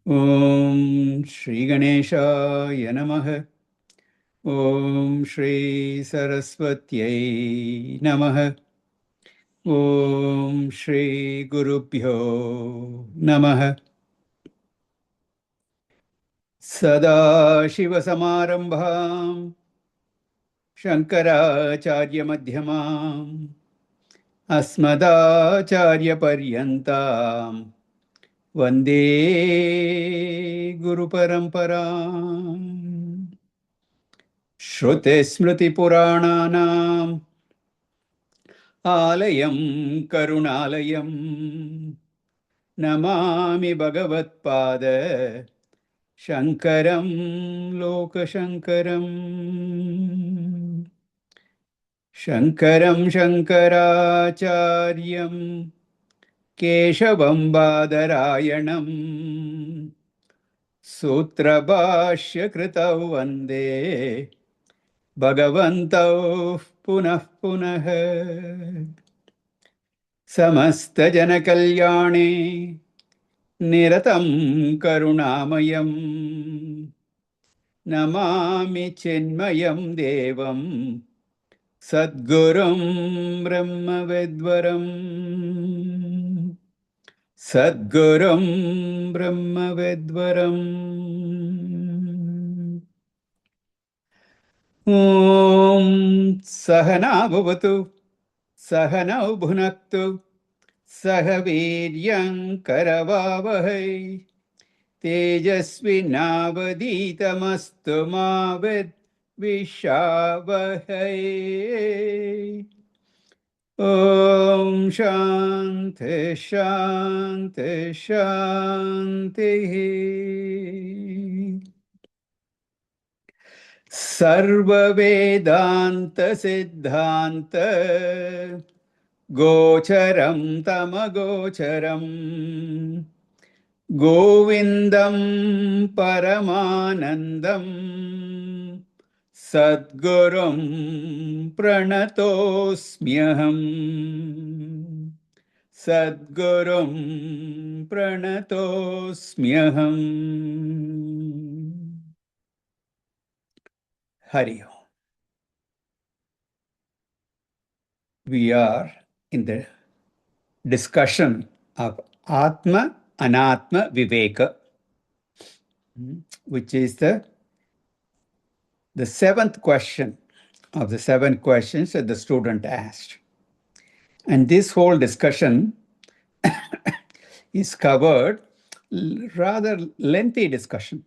Om Shri Ganeshaya Namaha. Om Shri Saraswatyai Namaha. Om Shri Gurubhyo Namaha. Sada Shiva Samarambham Shankaracharya Madhyamam Asmadacharya Paryantam Vande Guru Paramparam. Shruti Smriti Purananam Alayam Karunalayam Namami Bhagavatpada Shankaram Lokashankaram. Shankaram Shankaracharyam Keshavam Badarayanam Sutrabhashya Kritav Vande Bhagavantau Punah Punah. Samasta Jana Kalyane Niratam Karunamayam Namami Chinmayam Devam Sadgurum Brahma Vedvaram Sadgurum Brahma Vedvaram. Om Sahana Bhavatu Sahanau Bhunaktu Sahaviryam Karavavahai Tejasvinavaditamastu ma vidvishavahai. Om Shanti Shanti Shanti. Sarva Vedanta Siddhanta Gocharam Tamagocharam Govindam Paramanandam Sadgurum Pranatosmyaham. Sadgurum Pranatosmyaham. Hari Om. We are in the discussion of Atma Anatma Viveka, which is the seventh question of the 7 questions that the student asked. And this whole discussion is covered, rather lengthy discussion,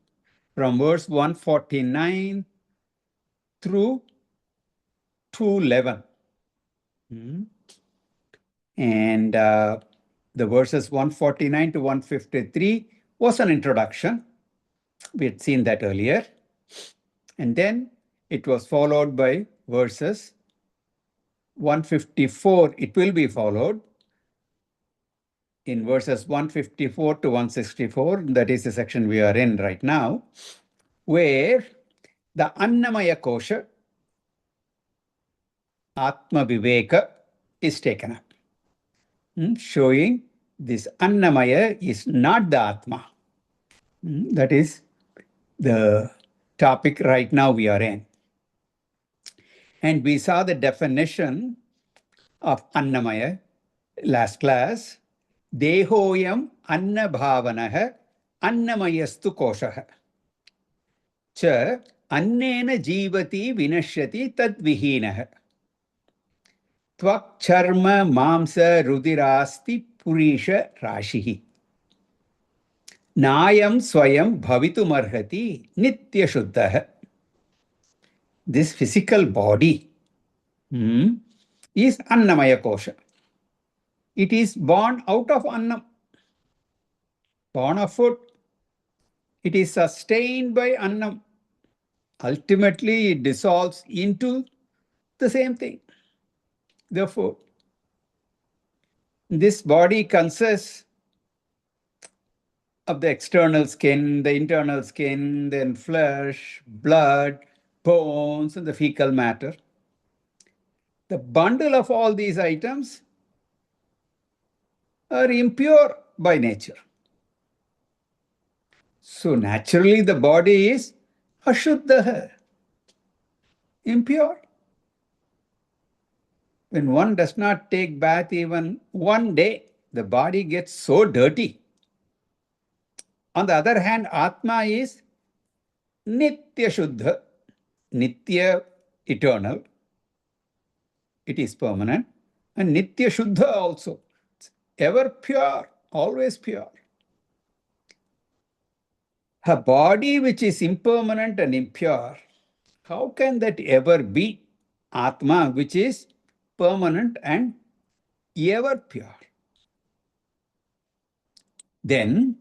from verse 149 through 211. And the verses 149 to 153 was an introduction. We had seen that earlier. And then it was followed by verses 154. It will be followed in verses 154 to 164. That is the section we are in right now, where the Annamaya Kosha, Atma Viveka, is taken up, showing this Annamaya is not the Atma. That is the topic right now we are in. And we saw the definition of Annamaya last class. Dehoyam Anna Bhavanaha Annamayastu Koshaha Cha Annena Jivati Vinashyati Tad Vihinaha Tvak Charma Mamsa Rudirasti Purisha Rashihi Nayam Swayam Bhavitumarhati Nitya Shuddhaha. This physical body is Annamaya Kosha. It is born out of Annam, born of food. It is sustained by Annam. Ultimately, it dissolves into the same thing. Therefore, this body consists of the external skin, the internal skin, then flesh, blood, bones, and the fecal matter. The bundle of all these items are impure by nature. So naturally the body is ashuddha, impure. When one does not take bath even one day, the body gets so dirty. On the other hand, Atma is Nitya Shuddha, Nitya, eternal. It is permanent. And Nitya Shuddha also. It's ever pure, always pure. A body which is impermanent and impure, how can that ever be Atma which is permanent and ever pure? Then,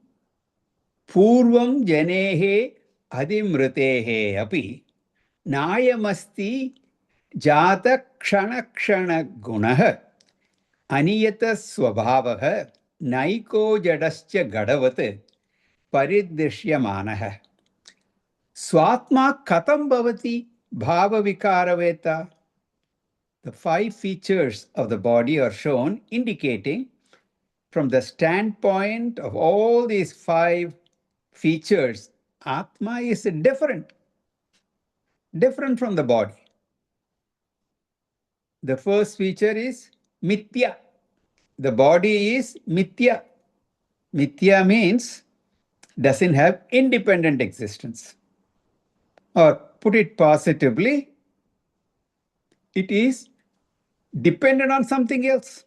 Purvam Janehe Adimritehe api Nayamasti Jata Kshana Kshana Gunaha Aniyata Swabhavaha Naiko Jadascha Gadavat Paridrishyamanaha Swatma Katam Bhavati Bhava Vikaraveta. The 5 features of the body are shown, indicating from the standpoint of all these 5 features, Atma is different from the body. The first feature is Mithya. The body is Mithya. Mithya means doesn't have independent existence. Or put it positively, it is dependent on something else.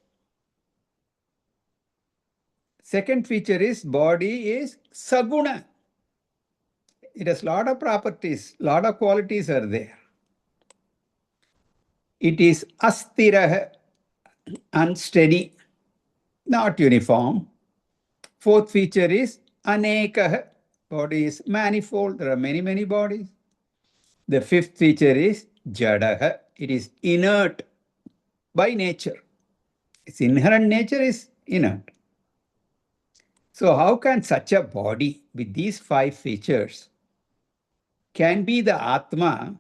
Second feature is body is Saguna. It has a lot of properties, lot of qualities are there. It is Asthira, unsteady, not uniform. Fourth feature is Aneka, body is manifold, there are many bodies. The fifth feature is Jadaha, it is inert by nature. Its inherent nature is inert. So how can such a body with these 5 features can be the Atma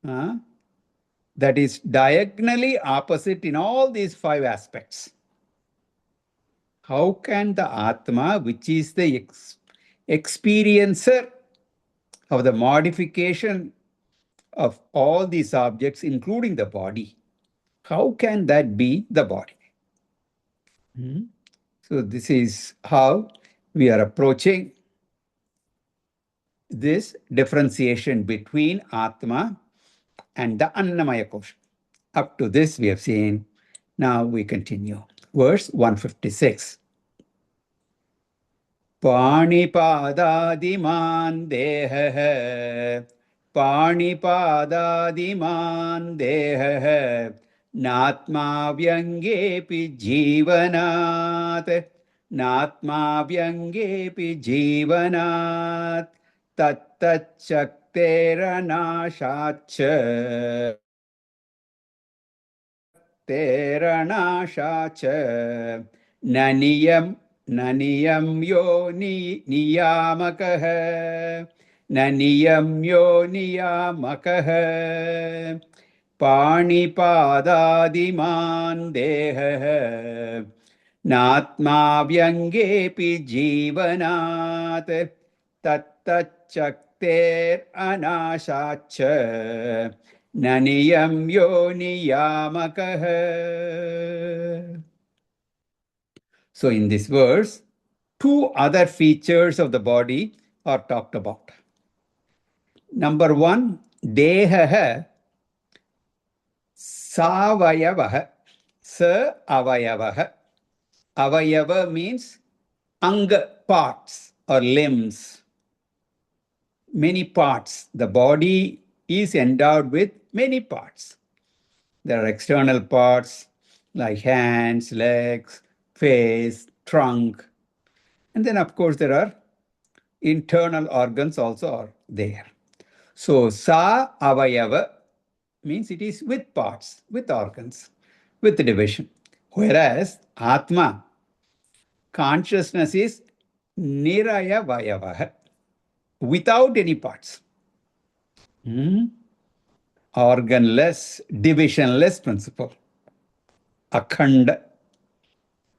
that is diagonally opposite in all these 5 aspects? How can the Atma, which is the experiencer of the modification of all these objects, including the body, how can that be the body? So this is how we are approaching this differentiation between Atma and the Annamaya Kosha. Up to this we have seen. Now we continue. Verse 156. Panipadadiman deha Panipadadiman deha Natma vyangepi jivanat Natma vyangepi jivanat Tattachakteranashacha Teranashacha Naniyam yo niyamakah Naniyam yo niyamakah Panipadadiman deha Natma vyangepi jivanat Tattachakter anashacha Naniyam yo niyamakah. So in this verse, 2 other features of the body are talked about. Number 1, deha savayavah, sa avayavah. Avayava means anga, parts or limbs. Many parts. The body is endowed with many parts. There are external parts like hands, legs, face, trunk. And then, of course, there are internal organs also are there. So, sa avayava means it is with parts, with organs, with division. Whereas Atma, consciousness is niraya vayavaha, without any parts. Organless, divisionless principle. Akhanda,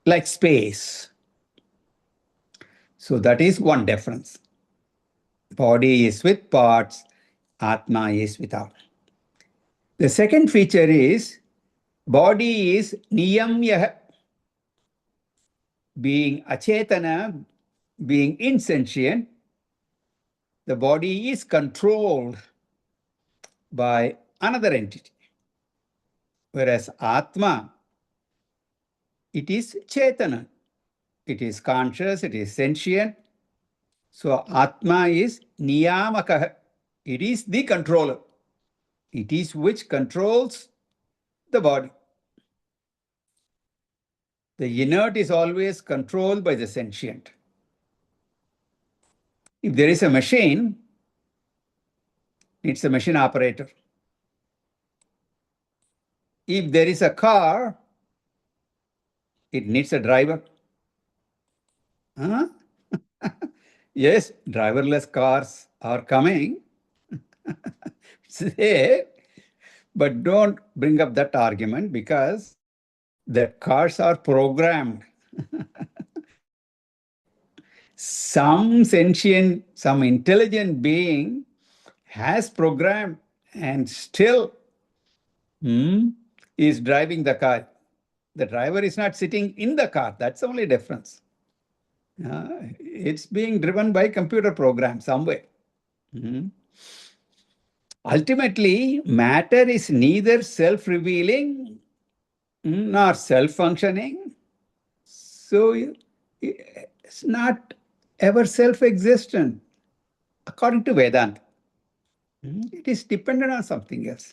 like space. So that is one difference. Body is with parts, Atma is without. The second feature is body is niyamya, being achetana, being insentient. The body is controlled by another entity. Whereas Atma, it is chetana. It is conscious, it is sentient. So Atma is niyamaka. It is the controller. It is which controls the body. The inert is always controlled by the sentient. If there is a machine, it's a machine operator. If there is a car, it needs a driver. Huh? Yes, driverless cars are coming. Say, but don't bring up that argument because the cars are programmed. Some sentient, some intelligent being has programmed and still is driving the car. The driver is not sitting in the car. That's the only difference. It's being driven by computer program somewhere. Ultimately, matter is neither self-revealing nor self-functioning. So it's not ever self-existent, according to Vedanta. It is dependent on something else.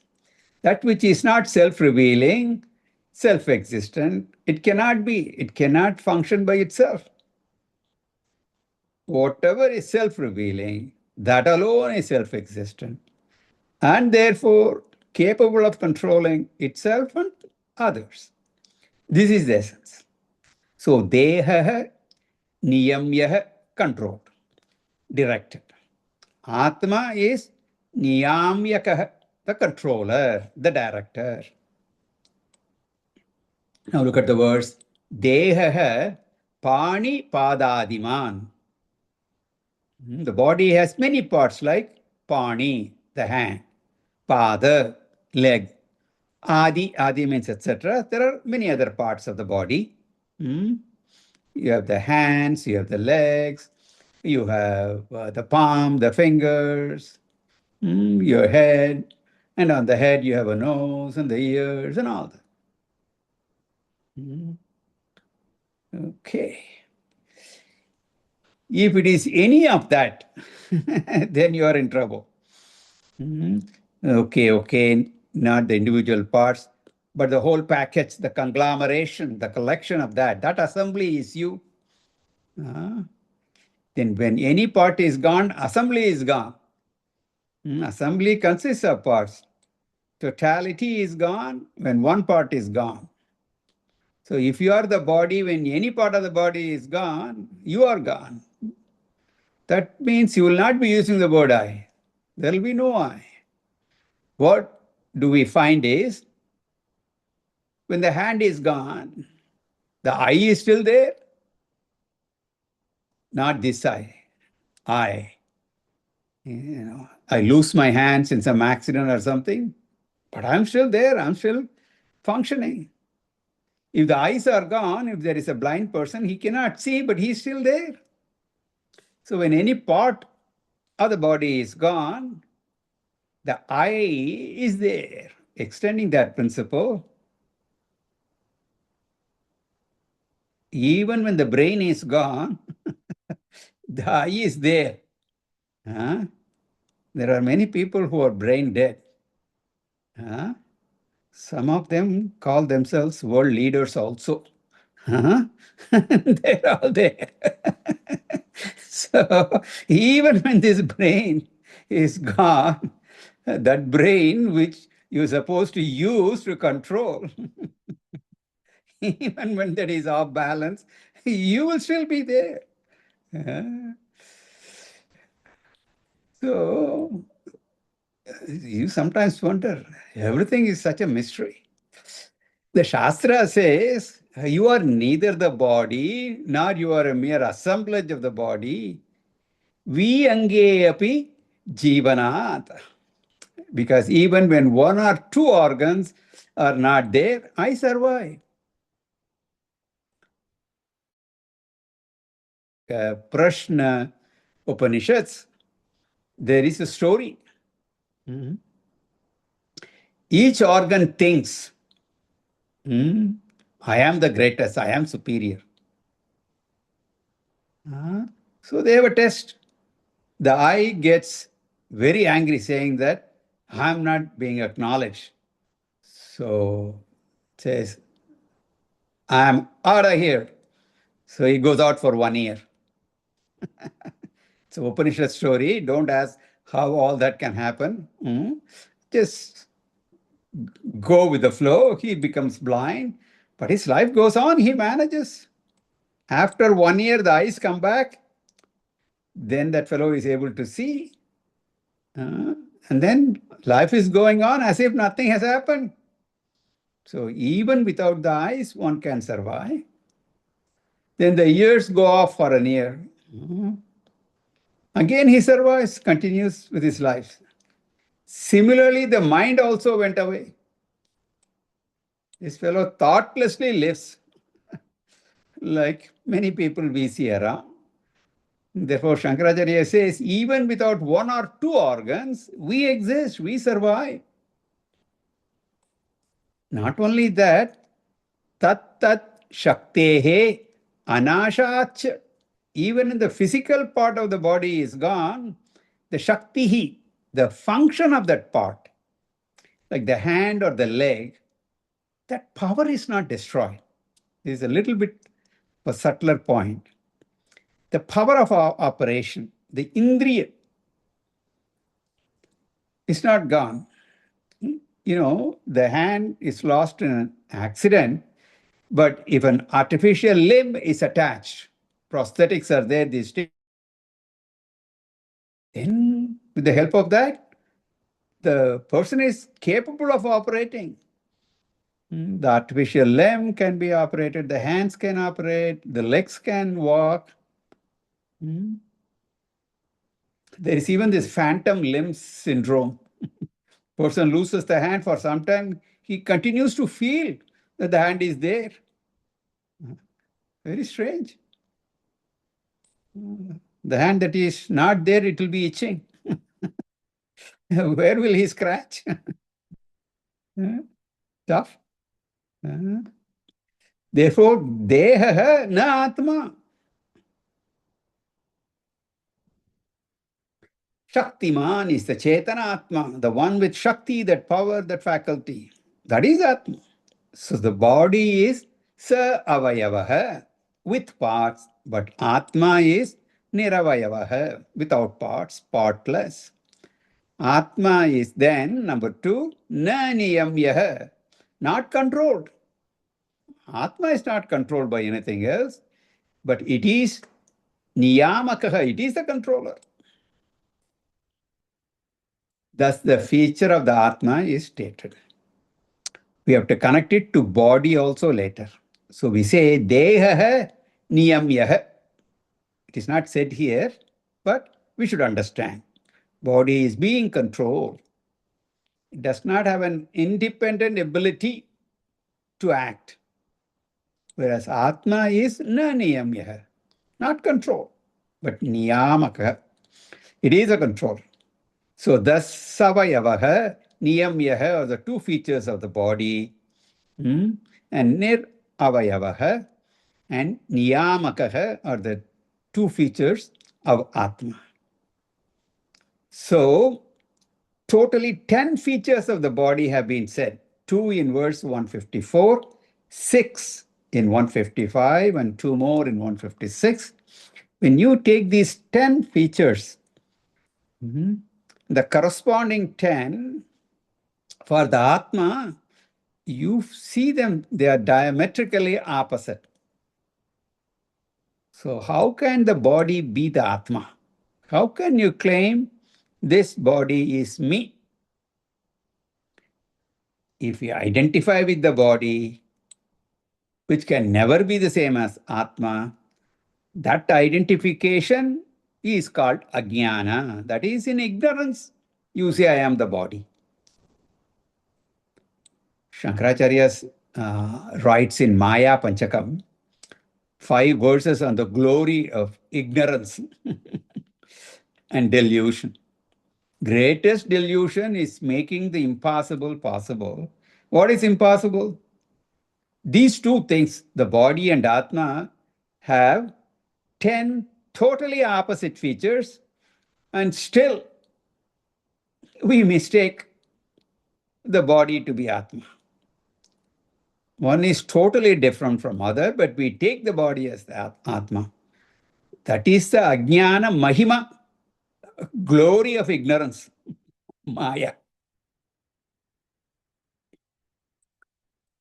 That which is not self-revealing, self-existent, it cannot be. It cannot function by itself. Whatever is self-revealing, that alone is self-existent, and therefore capable of controlling itself and others. This is the essence. So, deha niyamya, controlled, directed. Atma is niyamyaka, the controller, the director. Now look at the words. Deha pani padadiman. The body has many parts like pani, the hand, pada, leg, adi means etc. There are many other parts of the body. You have the hands, you have the legs, you have the palm, the fingers, your head, and on the head you have a nose and the ears and all that. Okay. If it is any of that, then you are in trouble. Okay, not the individual parts, but the whole package, the conglomeration, the collection of that assembly is you. Then when any part is gone, assembly is gone. Assembly consists of parts. Totality is gone when one part is gone. So if you are the body, when any part of the body is gone, you are gone. That means you will not be using the word I. There will be no I. What do we find is, when the hand is gone, the I is still there. Not this I. I. I lose my hands in some accident or something, but I'm still there. I'm still functioning. If the eyes are gone, if there is a blind person, he cannot see, but he's still there. So when any part of the body is gone, the I is there. Extending that principle, even when the brain is gone, the I is there. There are many people who are brain dead. Some of them call themselves world leaders also. Huh? They're all there. So even when this brain is gone, that brain which you're supposed to use to control, even when that is off balance, you will still be there. So you sometimes wonder, everything is such a mystery. The Shastra says, you are neither the body, nor you are a mere assemblage of the body. Vi ange api jivanat. Because even when one or two organs are not there, I survive. Prashna Upanishads, there is a story. Mm-hmm. Each organ thinks, I am the greatest, I am superior. So they have a test. The eye gets very angry saying that I'm not being acknowledged. So says, I'm out of here. So he goes out for 1 year. It's an Upanishad story. Don't ask how all that can happen. Just go with the flow. He becomes blind, but his life goes on. He manages. After 1 year, the eyes come back. Then that fellow is able to see. And then life is going on as if nothing has happened. So even without the eyes, one can survive. Then the years go off for a year. Again, he survives, continues with his life. Similarly, the mind also went away. This fellow thoughtlessly lives like many people we see around. Therefore, Shankaracharya says, even without one or two organs, we exist, we survive. Not only that, tat tat shaktehe anashach. Even in the physical part of the body is gone, the shaktihi, the function of that part, like the hand or the leg, that power is not destroyed. This is a little bit of a subtler point. The power of our operation, the indriya, is not gone. The hand is lost in an accident, but if an artificial limb is attached, prosthetics are there these days, then with the help of that, the person is capable of operating. The artificial limb can be operated, the hands can operate, the legs can walk. There is even this phantom limb syndrome. Person loses the hand for some time, he continues to feel that the hand is there. Very strange. The hand that is not there, it will be itching. Where will he scratch? Tough. Therefore, deha na atma. Shaktiman is the Chetana Atma, the one with Shakti, that power, that faculty. That is Atma. So the body is Sa Avayavaha, with parts, but Atma is Niravayavaha, without parts, partless. Atma is then, number 2, Na Niyamyaha, not controlled. Atma is not controlled by anything else, but it is Niyamakaha, it is the controller. Thus, the feature of the Atma is stated. We have to connect it to body also later. So we say Deha Niyamyaha. It is not said here, but we should understand. Body is being controlled. It does not have an independent ability to act. Whereas Atma is na Niyamyaha, not control, but Niyamaka. It is a control. So thus Savayavaha, Niyamyaha are the two features of the body, and Nir Avayavaha and Niyamakaha are the two features of Atma. So totally 10 features of the body have been said 2 in verse 154, 6 in 155, and 2 more in 156. When you take these 10 features, the corresponding 10 for the Atma, you see them, they are diametrically opposite. So how can the body be the Atma? How can you claim this body is me? If you identify with the body, which can never be the same as Atma, that identification is called ajnana. That is, in ignorance, you say, I am the body. Shankaracharya writes in Maya Panchakam 5 verses on the glory of ignorance and delusion. Greatest delusion is making the impossible possible. What is impossible? These two things, the body and Atma, have 10 totally opposite features, and still we mistake the body to be Atma. One is totally different from other, but we take the body as the Atma. That is the ajnana mahima, glory of ignorance, Maya.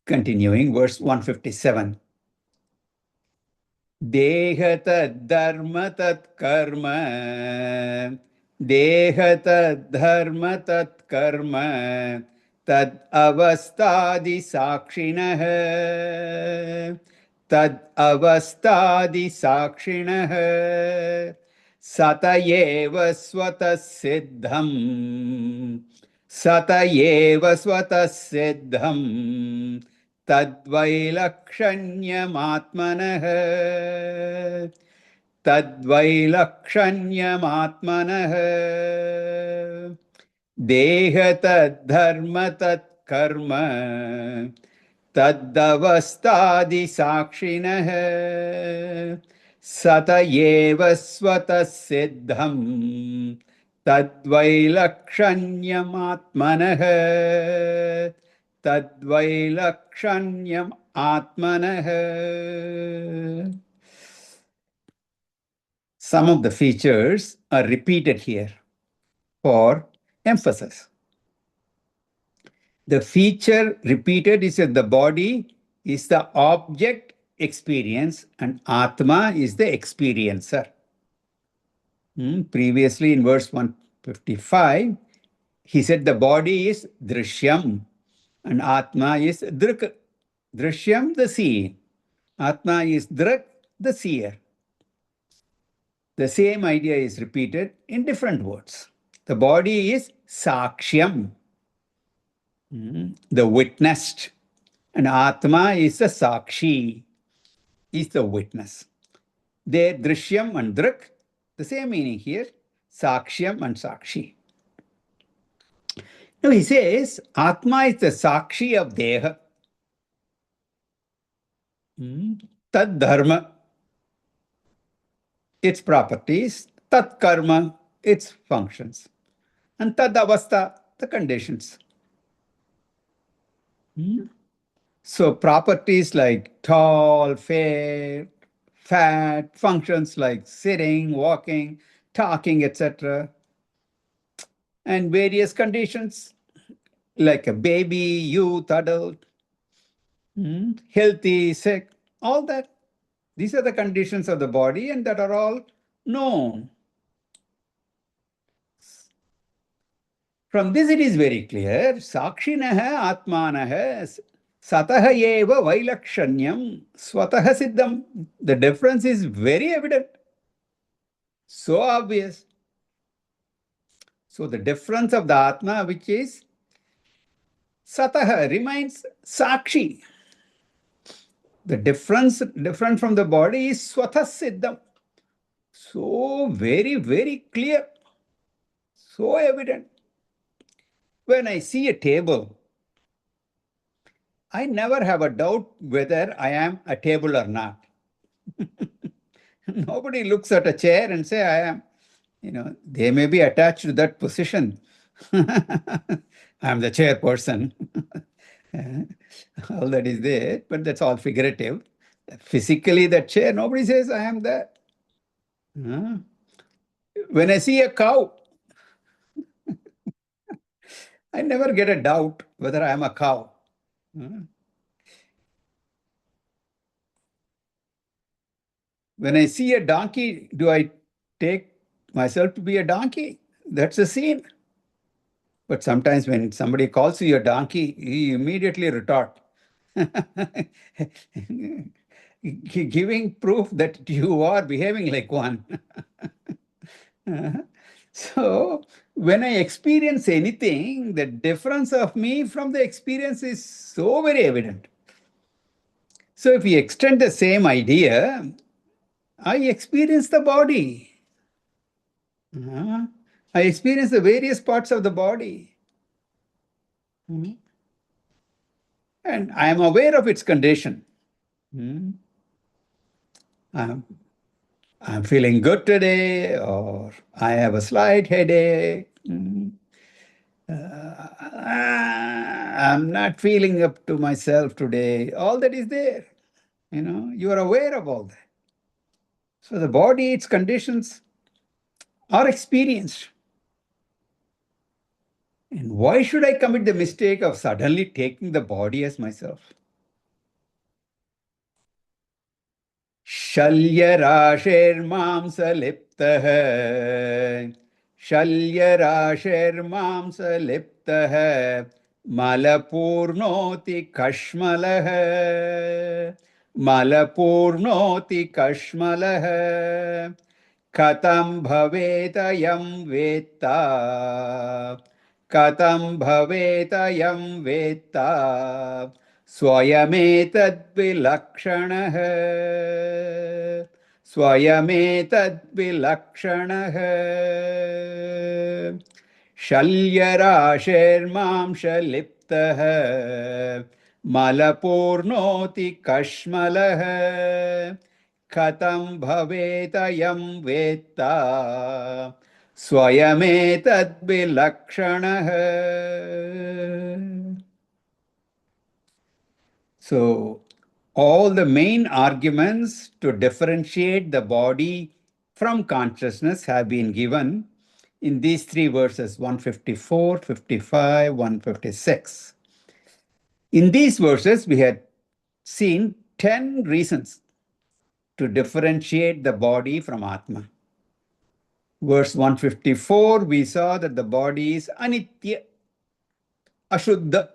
Continuing, verse 157. Deha tad dharma tat karma. Deha tad dharma tat karma. Tad avastadi sakshinah. Tad avastadi sakshinah. Satayeva swata siddham. Satayeva swata siddham. तद्वैलक्षण्यमात्मनः तद्वैलक्षण्यमात्मनः देह तद्धर्म तत्कर्म तदवस्थादिसाक्षिणः सत एव स्वतः सिद्धं तद्वैलक्षण्यमात्मनः Tadvailakshanyam atmanah. Some of the features are repeated here for emphasis. The feature repeated is that the body is the object experience and Atma is the experiencer. Previously in verse 155, he said the body is drishyam and Atma is drik. Drishyam, the seeing. Atma is drik, the seer. The same idea is repeated in different words. The body is sakshyam, the witnessed. And Atma is the sakshi, is the witness. There, drishyam and drik, the same meaning here, sakshyam and sakshi. Now he says, Atma is the sakshi of deha. Tad dharma, its properties, tat karma, its functions, and tad avastha, the conditions. So properties like tall, fair, fat, functions like sitting, walking, talking, etc. And various conditions like a baby, youth, adult, healthy, sick, all that. These are the conditions of the body and that are all known. From this it is very clear, Sakshinaha Atmanaha Sataha eva Vailakshanyam Swataha Siddham. The difference is very evident. So obvious. So the difference of the Atma, which is Sataha, remains Sakshi. The difference different from the body is Swatha Siddham. So very, very clear. So evident. When I see a table, I never have a doubt whether I am a table or not. Nobody looks at a chair and say, I am, they may be attached to that position. I am the chairperson. All that is there, but that's all figurative. Physically, that chair, nobody says I am there. Huh? When I see a cow, I never get a doubt whether I am a cow. Huh? When I see a donkey, do I take myself to be a donkey? That's a scene. But sometimes when somebody calls you a donkey, you immediately retort, giving proof that you are behaving like one. So when I experience anything, the difference of me from the experience is so very evident. So if we extend the same idea, I experience the body. I experience the various parts of the body. And I am aware of its condition. I'm, I'm feeling good today, or I have a slight headache. I'm not feeling up to myself today. All that is there. You are aware of all that. So the body, its conditions are experienced. And why should I commit the mistake of suddenly taking the body as myself? शल्यराशेर्मांसलिप्तः शल्यराशेर्मांसलिप्तः मलपूर्णोति कश्मलः मलपूर्णोति कश्मलः कथं भवेदयं वेत्ता कथं भवेदयं वेत्ता स्वयमेतद्विलक्षणः स्वयमेतद्विलक्षणः शल्यराशेर्मांशलिप्तः मलपूर्णोति कश्मलः कथं भवेदयं वेत्ता स्वयमेतद्विलक्षणः. So, all the main arguments to differentiate the body from consciousness have been given in these three verses, 154, 55, 156. In these verses, we had seen 10 reasons to differentiate the body from Atma. Verse 154, we saw that the body is anitya, ashuddha.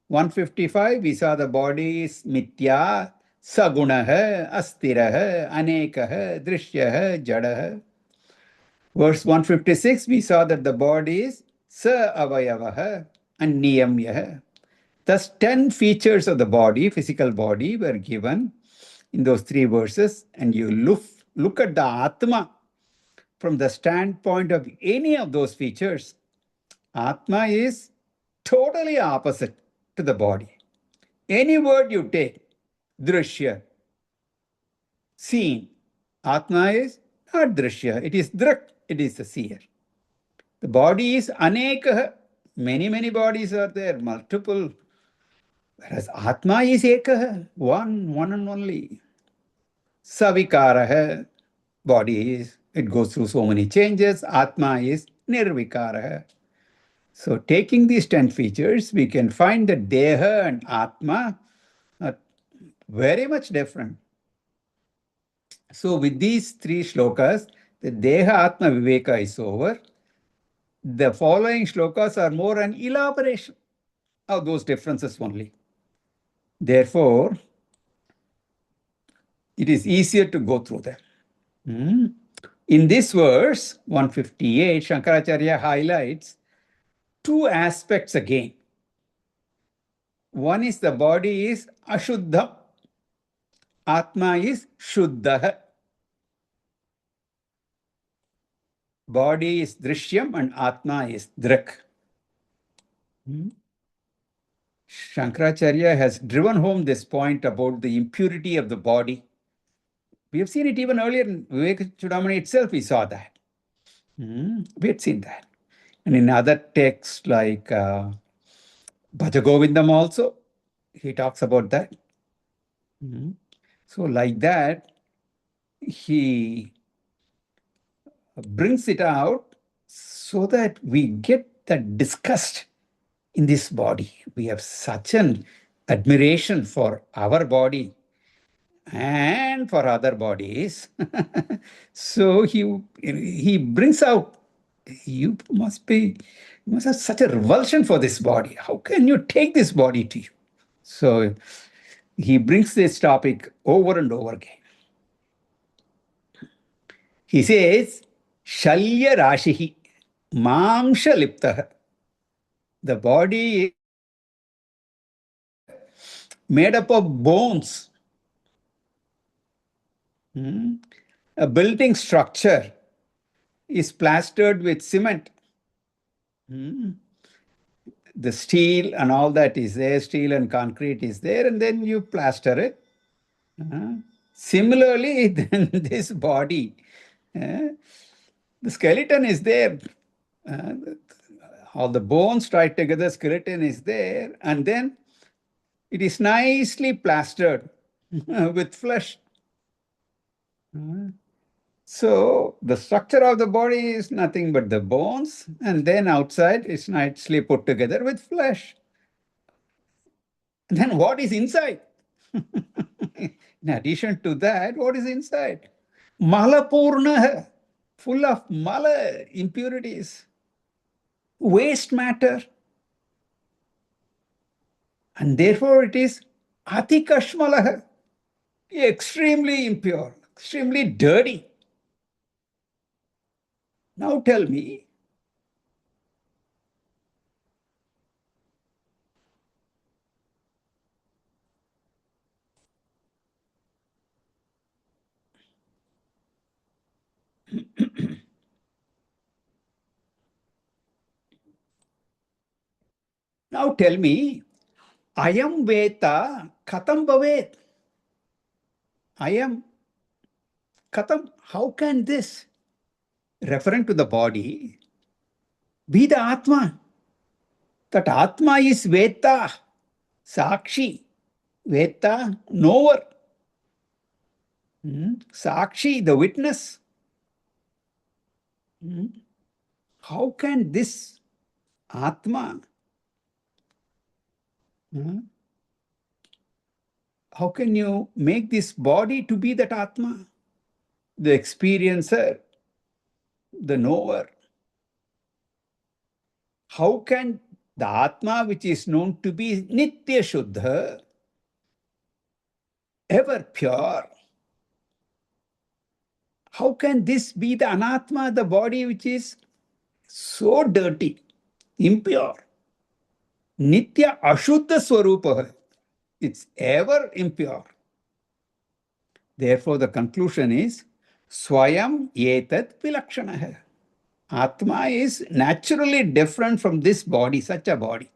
155, we saw the body is mithya, sagunah, astirah, anekah, drishyah, jadah. Verse 156, we saw that the body is sa avayavah, anniyamyah. Thus, 10 features of the body, physical body, were given in those three verses, and you look at the Atma from the standpoint of any of those features. Atma is totally opposite to the body. Any word you take, drishya, seen, Atma is not drishya, it is drak, it is the seer. The body is anekah, many bodies are there, multiple, whereas Atma is ekah, one and only. Savikarah, body is, it goes through so many changes, Atma is nirvikarah. So taking these 10 features, we can find that Deha and Atma are very much different. So with these three shlokas, the Deha Atma Viveka is over. The following shlokas are more an elaboration of those differences only. Therefore, it is easier to go through them. In this verse, 158, Shankaracharya highlights two aspects again. One is the body is ashuddha, Atma is shuddha. Body is drishyam and Atma is drak. Shankaracharya has driven home this point about the impurity of the body. We have seen it even earlier in Vivekacu itself, we saw that. We had seen that. And in other texts like Bhajagovindam also, he talks about that. So like that, he brings it out so that we get that disgust in this body. We have such an admiration for our body and for other bodies. So he brings out, you must have such a revulsion for this body. How can you take this body to you? So he brings this topic over and over again. He says, Shalya Rashihi, Mamsha Liptaha. The body is made up of bones. A building structure is plastered with cement. The steel and all that is there, steel and concrete is there, and then you plaster it. Similarly, then this body, the skeleton is there. All the bones tied together, skeleton is there, and then it is nicely plastered with flesh. So the structure of the body is nothing but the bones, and then outside it's nicely put together with flesh. Then what is inside? In addition to that, what is inside? Malapurna, full of mala, impurities, waste matter. And therefore it is atikashmalaha, extremely impure, extremely dirty. Now tell me, ayam veta katam bhavet. Ayam katam, how can this, referring to the body, be the Atma? That Atma is Veta, Sakshi, Veta, knower. Sakshi, the witness. How can this Atma, how can you make this body to be that Atma? The experiencer, the knower. How can the Atma, which is known to be Nitya Shuddha, ever pure, how can this be the Anatma, the body which is so dirty, impure? Nitya Ashuddha Swarupa, it's ever impure. Therefore, the conclusion is Swayam Etat Vilakshanaha. Atma is naturally different from this body, such a body.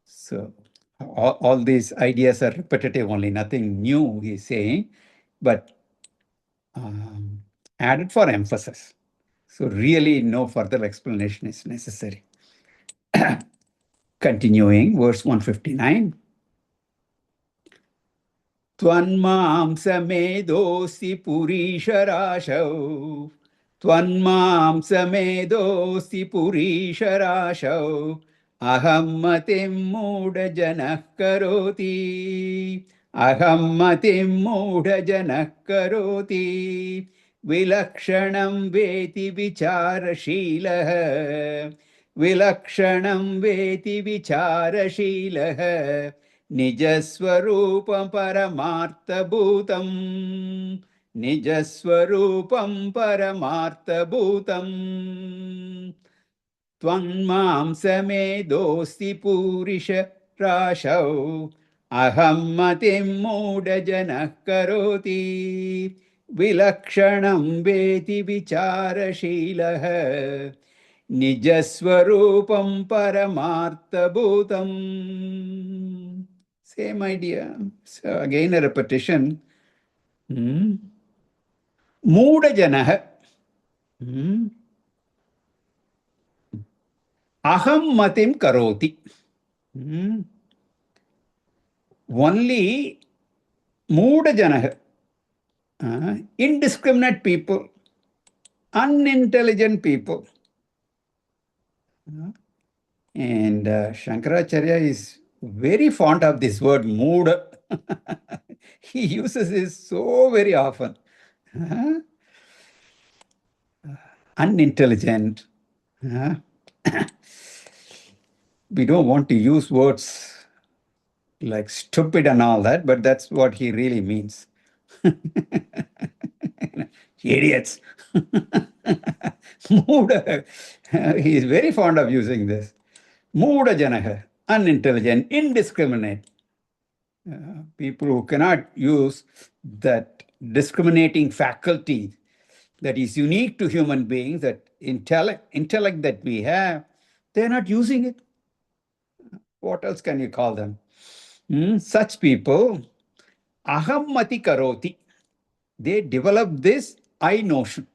So, all these ideas are repetitive only, nothing new, he's saying, but added for emphasis. So, really, no further explanation is necessary. Continuing, verse 159. त्वन्मांसमेधोऽसि पुरीशराशौ त्वन्मांसमेधोऽसि पुरीशराशौ अहं मतिं मूढजनः करोति अहं मतिं मूढजनः करोति विलक्षणं वेति विचारशीलः विलक्षणं वेति विचारशीलः निजस्वरूपं परमार्थभूतम् निजस्वरूपं परमार्थभूतम् त्वन्मांसमेधोऽसि पूरिशराशौ अहं मतिं मूढजनः करोति विलक्षणं वेति विचारशीलः निजस्वरूपं परमार्थभूतम्. Same idea. So again a repetition. Moodajanah. aham matim karoti. Hmm. Only Mooda Janah, indiscriminate people, unintelligent people. And Shankaracharya is very fond of this word mood. He uses this so very often. Unintelligent. Uh, we don't want to use words like stupid and all that, but that's what he really means. Idiots. Mooda. He is very fond of using this. Mooda Janaha, unintelligent, indiscriminate. People who cannot use that discriminating faculty that is unique to human beings, that intellect that we have, they're not using it. What else can you call them? Such people, ahammati karoti, they develop this I notion.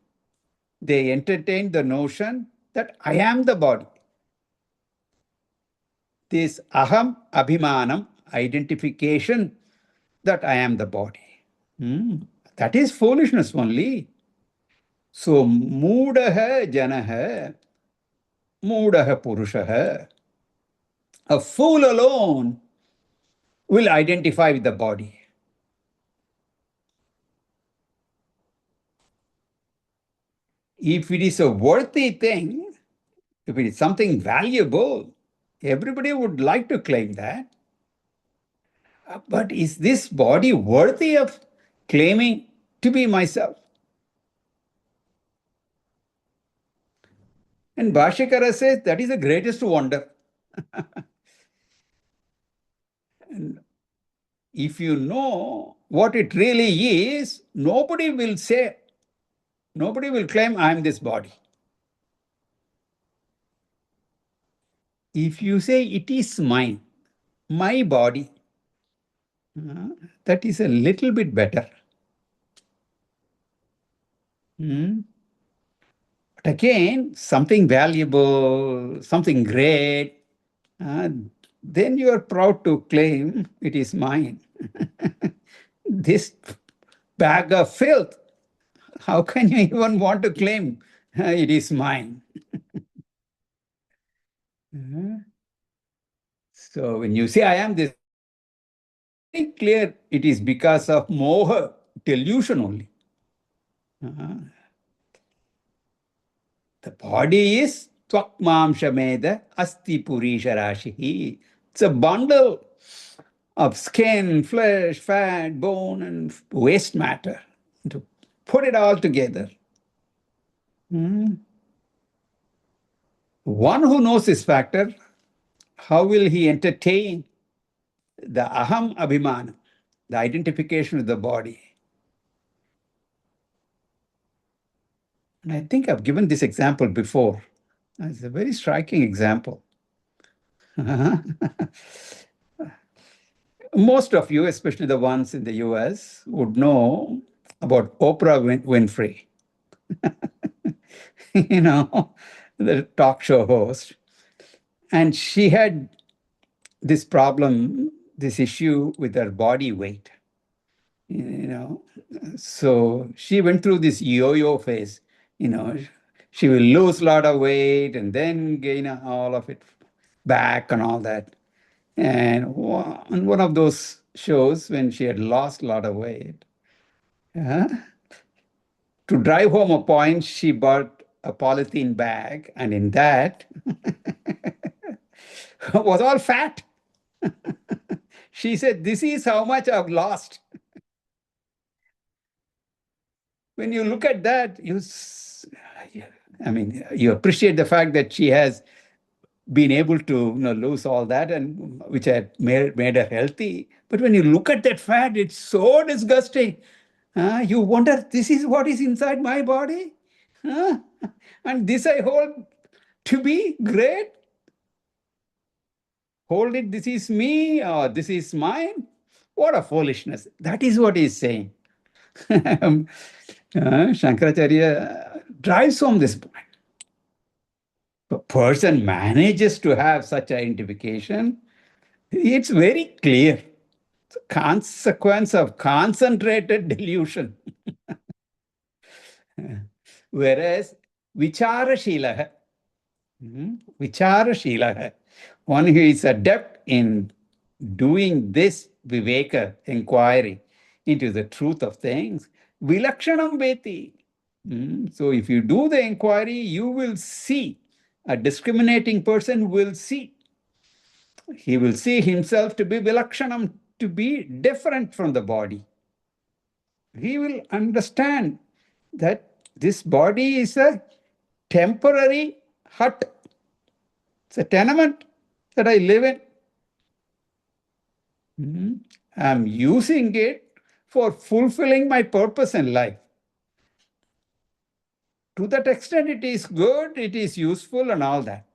They entertain the notion that I am the body. This aham abhimanam, identification that I am the body. That is foolishness only. So, moodaha janaha, moodaha purushaha. A fool alone will identify with the body. If it is a worthy thing, if it is something valuable, everybody would like to claim that. But is this body worthy of claiming to be myself? And Bhashyakara says that is the greatest wonder. And if you know what it really is, nobody will claim I am this body. If you say it is mine, my body, that is a little bit better. But again, something valuable, something great, then you are proud to claim it is mine. This bag of filth, how can you even want to claim it is mine? So when you say I am this, very clear it is because of moha, delusion only. The body is tvakmamshameda asti purisha rashihi. It's a bundle of skin, flesh, fat, bone, and waste matter. To put it all together. One who knows this factor, how will he entertain the aham abhimana, the identification of the body? And I think I've given this example before. It's a very striking example. Most of you, especially the ones in the US, would know about Oprah Winfrey. The talk show host. And she had this problem, this issue with her body weight. So she went through this yo-yo phase. She will lose a lot of weight and then gain all of it back and all that. And on one of those shows, when she had lost a lot of weight, to drive home a point, she bought a polythene bag, and in that was all fat. She said, "This is how much I've lost." When you look at that, you appreciate the fact that she has been able to lose all that, and which had made her healthy. But when you look at that fat, it's so disgusting. You wonder, this is what is inside my body? And this I hold to be great? Hold it, this is me, or this is mine? What a foolishness. That is what he's saying. Shankaracharya drives home this point. a person manages to have such identification, it's very clear. It's a consequence of concentrated delusion. Whereas Vicharashila, Vicharashila, one who is adept in doing this Viveka inquiry into the truth of things, Vilakshanam Veti. So if you do the inquiry, you will see, a discriminating person will see. He will see himself to be Vilakshanam, to be different from the body. He will understand that this body is a temporary hut. It's a tenement that I live in. I'm using it for fulfilling my purpose in life. To that extent, it is good, it is useful, and all that.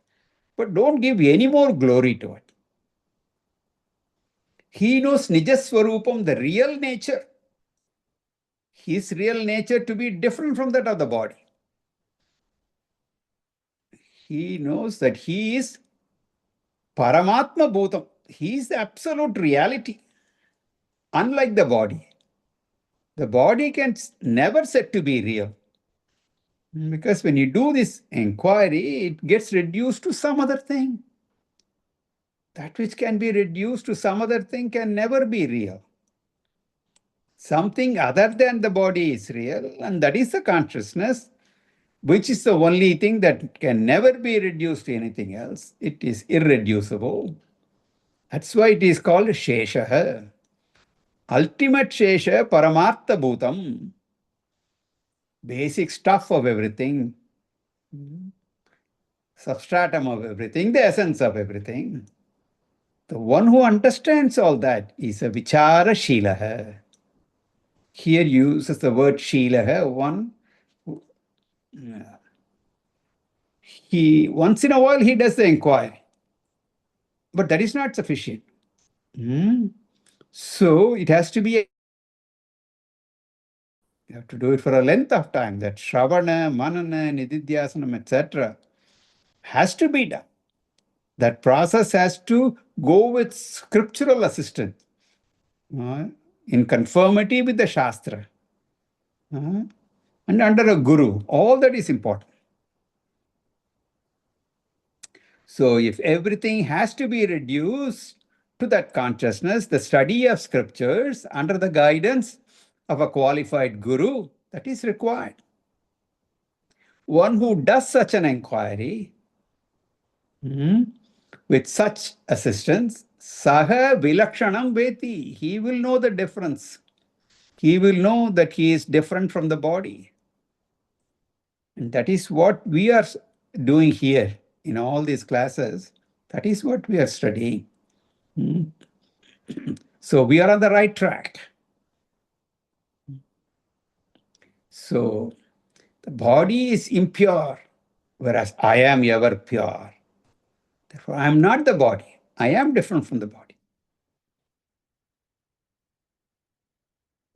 But don't give any more glory to it. He knows Nijaswarupam, the real nature. His real nature to be different from that of the body. He knows that he is Paramatma Bhutam. He is the absolute reality, unlike the body. The body can never said to be real. Because when you do this inquiry, it gets reduced to some other thing. That which can be reduced to some other thing can never be real. Something other than the body is real, and that is the consciousness, which is the only thing that can never be reduced to anything else. It is irreducible. That's why it is called Shesha. Ultimate Shesha, Paramartha Bhutam. Basic stuff of everything. Substratum of everything, the essence of everything. The one who understands all that is a Vichara Shila. Here uses the word Shila, one. He once in a while he does the inquiry, but that is not sufficient. So it has to be. You have to do it for a length of time. That Shravana, Manana, Nididhyasanam, etc. has to be done. That process has to go with scriptural assistance, in conformity with the Shastra, and under a guru. All that is important. So if everything has to be reduced to that consciousness, the study of scriptures under the guidance of a qualified guru, that is required. One who does such an inquiry with such assistance, Saha Vilakshanam Veti, he will know the difference. He will know that he is different from the body. And that is what we are doing here in all these classes. That is what we are studying. So we are on the right track. So the body is impure, whereas I am ever pure. Therefore, I am not the body. I am different from the body.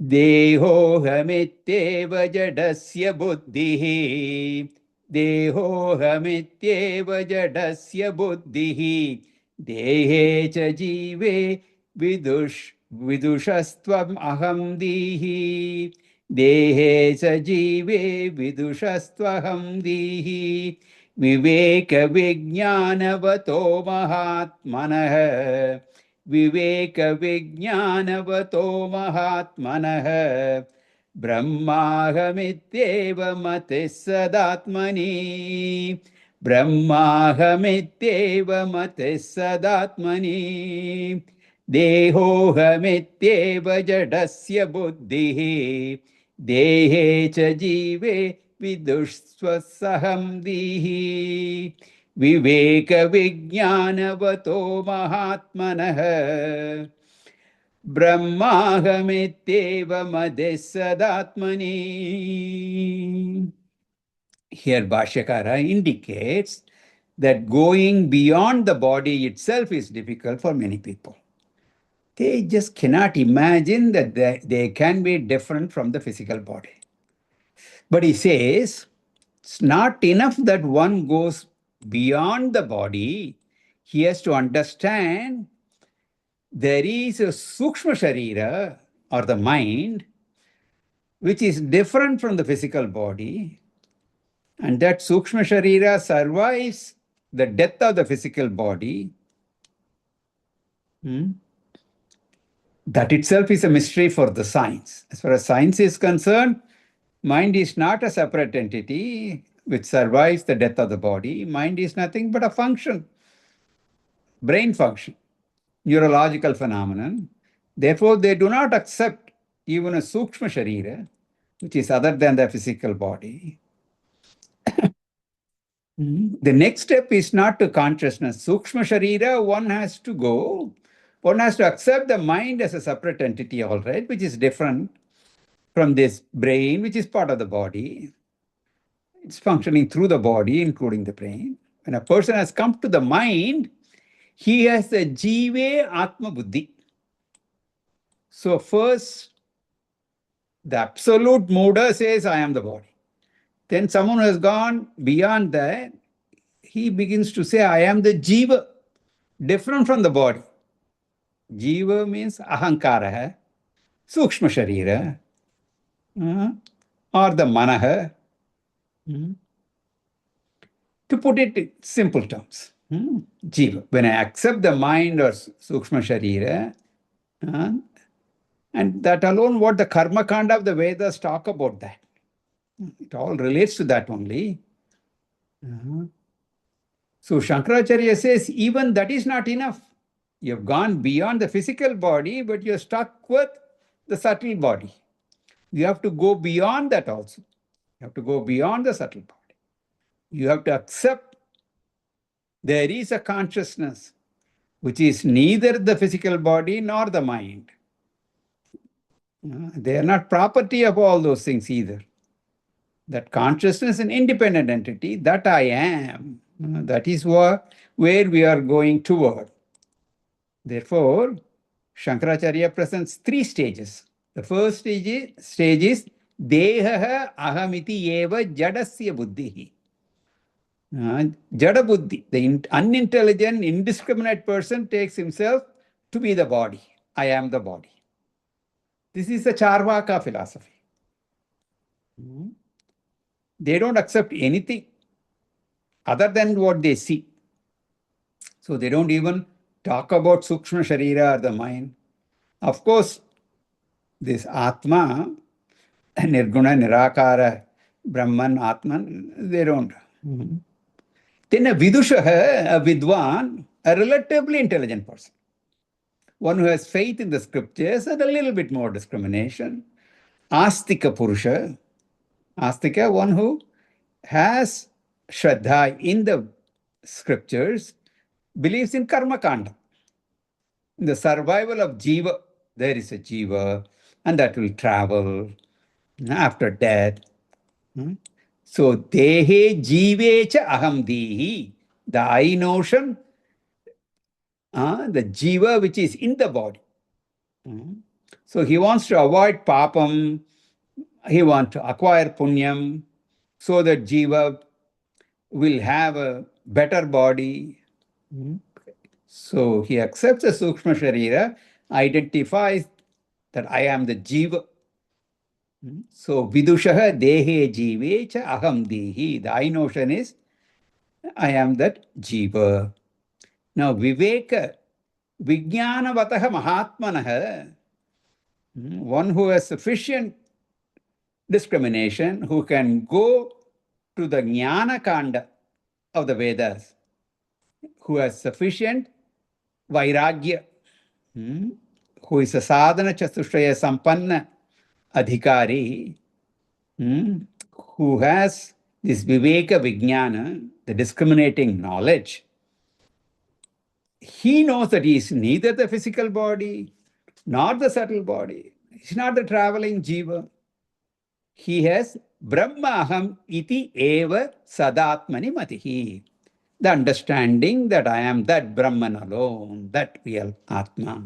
Dehohamityeva jadasya buddhihi. Dehohamityeva jadasya buddhihi. Dehe cha jive vidushastvam aham dihi. Dehe cha jive vidushastvaham dihi. Viveka vijnanavato mahatmanah. Viveka vijnanavato mahatmanah. Brahmahamityeva mate sadatmani. Brahmahamityeva mate sadatmani. Dehohamityeva jadasya buddhihi. Dehe cha jive vidushsvasaham dihi. Viveka vijnanavato mahatmanah. Brahmahamityeva madesadatmani. Here Bhashyakara indicates that going beyond the body itself is difficult for many people. They just cannot imagine that they can be different from the physical body. But he says, it's not enough that one goes beyond the body, he has to understand there is a Sukshma Sharira, or the mind, which is different from the physical body, and that Sukshma Sharira survives the death of the physical body. That itself is a mystery for the science. As far as science is concerned, mind is not a separate entity which survives the death of the body. Mind is nothing but a function, brain function, neurological phenomenon. Therefore, they do not accept even a Sukshma Sharira, which is other than the physical body. The next step is not to consciousness. Sukshma Sharira, one has to accept the mind as a separate entity, all right, which is different from this brain, which is part of the body. It's functioning through the body, including the brain. When a person has come to the mind, he has the Jive Atma Buddhi. So first, the absolute Muda says, I am the body. Then someone who has gone beyond that, he begins to say, I am the Jiva, different from the body. Jiva means Ahankara, Sukshma Sharira, or the Manaha. To put it in simple terms, Jiva. When I accept the mind or Sukshma Sharira, and that alone, what the Karma Kanda of the Vedas talk about that. It all relates to that only. So Shankaracharya says, even that is not enough. You've gone beyond the physical body, but you're stuck with the subtle body. You have to go beyond that also. You have to go beyond the subtle body. You have to accept there is a consciousness which is neither the physical body nor the mind. They are not property of all those things either. That consciousness is an independent entity, that I am. That is where we are going toward. Therefore, Shankaracharya presents three stages. The first stage is Deha Ahamiti Eva Jadasya Buddhi. Jada Buddhi, the unintelligent, indiscriminate person takes himself to be the body. I am the body. This is the Charvaka philosophy. They don't accept anything other than what they see. So they don't even talk about Sukshma Sharira or the mind. Of course, this Atma, Nirguna, Nirakara, Brahman, Atman, they don't. Then a Vidusha, a Vidwan, a relatively intelligent person, one who has faith in the scriptures and a little bit more discrimination. Astika Purusha, Astika, one who has Shraddha in the scriptures, believes in Karma Kanda. In the survival of Jiva, there is a Jiva, and that will travel after death. So, Dehe Jive cha Aham Dihi, the I notion, the Jiva which is in the body. So, he wants to avoid Papam, he wants to acquire Punyam, so that Jiva will have a better body. So he accepts the Sukshma Sharira, identifies that I am the Jiva. So Vidushaha Dehe Jive cha Aham Dihi. The I notion is I am that Jiva. Now Viveka Vijnanavataha Mahatmanaha, one who has sufficient discrimination, who can go to the Jnana Kanda of the Vedas, who has sufficient Vairagya, who is a sadhana chatushraya sampanna adhikari, who has this viveka vijnana, the discriminating knowledge. He knows that he is neither the physical body nor the subtle body. He's not the traveling jiva. He has Brahmaham iti eva sadatmani matihi. The understanding that I am that Brahman alone, that real Atma.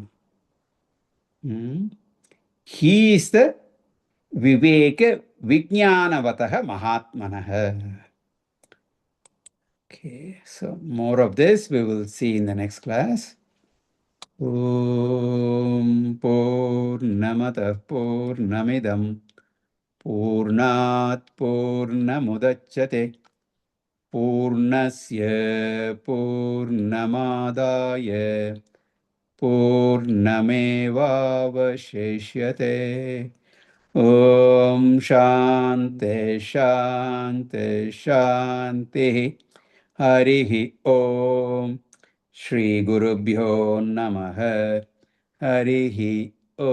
He is the Viveka Vijnanavataha Mahatmanaha. Okay, so more of this we will see in the next class. Om Purnamata Purnamidam Purnat Purnamudachyate Purnasya Purnamadaya Purnamevavashishyate. Om Shanti Shanti Shanti. Harihi Om. Shri Gurubhyo Namaha. Harihi Om.